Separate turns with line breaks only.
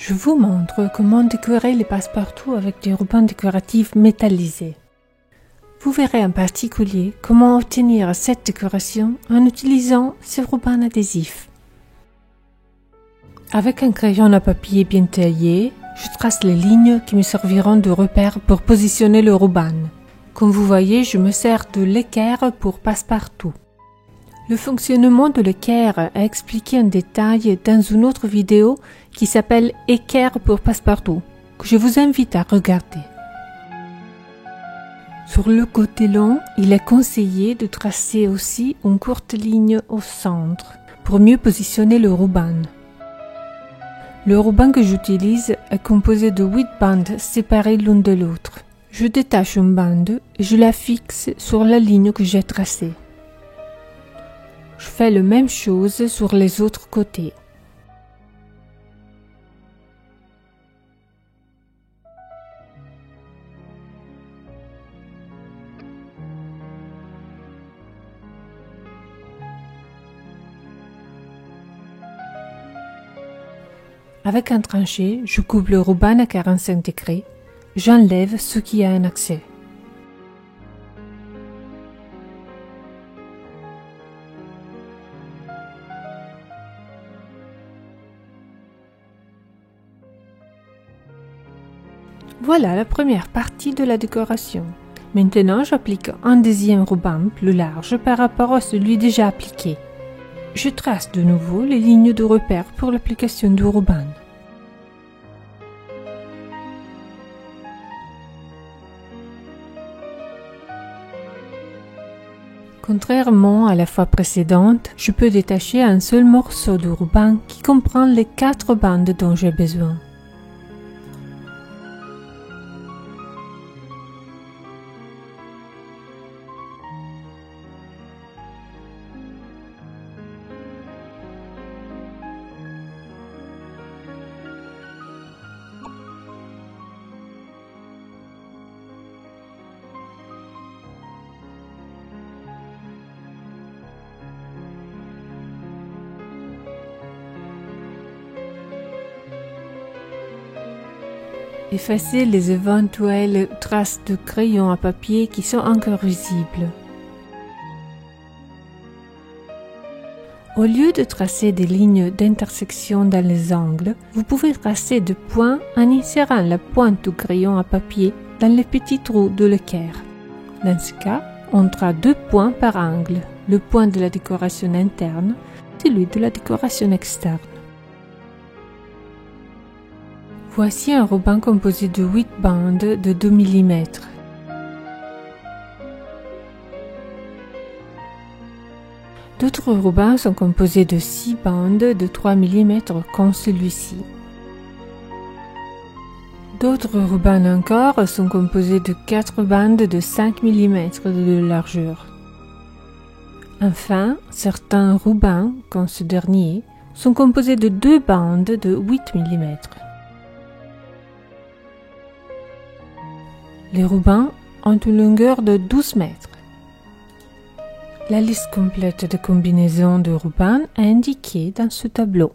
Je vous montre comment décorer les passe-partout avec des rubans décoratifs métallisés. Vous verrez en particulier comment obtenir cette décoration en utilisant ces rubans adhésifs. Avec un crayon à papier bien taillé, je trace les lignes qui me serviront de repère pour positionner le ruban. Comme vous voyez, je me sers de l'équerre pour passe-partout. Le fonctionnement de l'équerre est expliqué en détail dans une autre vidéo qui s'appelle « Équerre pour passe-partout » que je vous invite à regarder. Sur le côté long, il est conseillé de tracer aussi une courte ligne au centre pour mieux positionner le ruban. Le ruban que j'utilise est composé de 8 bandes séparées l'une de l'autre. Je détache une bande et je la fixe sur la ligne que j'ai tracée. Je fais la même chose sur les autres côtés. Avec un tranché, je coupe le ruban à 45 degrés. J'enlève ce qui a un accès. Voilà la première partie de la décoration. Maintenant, j'applique un deuxième ruban plus large par rapport à celui déjà appliqué. Je trace de nouveau les lignes de repère pour l'application du ruban. Contrairement à la fois précédente, je peux détacher un seul morceau de ruban qui comprend les 4 bandes dont j'ai besoin. Effacez les éventuelles traces de crayon à papier qui sont encore visibles. Au lieu de tracer des lignes d'intersection dans les angles, vous pouvez tracer des points en insérant la pointe du crayon à papier dans les petits trous de l'équerre. Dans ce cas, on aura 2 points par angle, le point de la décoration interne et celui de la décoration externe. Voici un ruban composé de 8 bandes de 2 mm. D'autres rubans sont composés de 6 bandes de 3 mm comme celui-ci. D'autres rubans encore sont composés de 4 bandes de 5 mm de largeur. Enfin, certains rubans, comme ce dernier, sont composés de 2 bandes de 8 mm. Les rubans ont une longueur de 12 mètres. La liste complète de combinaisons de rubans est indiquée dans ce tableau.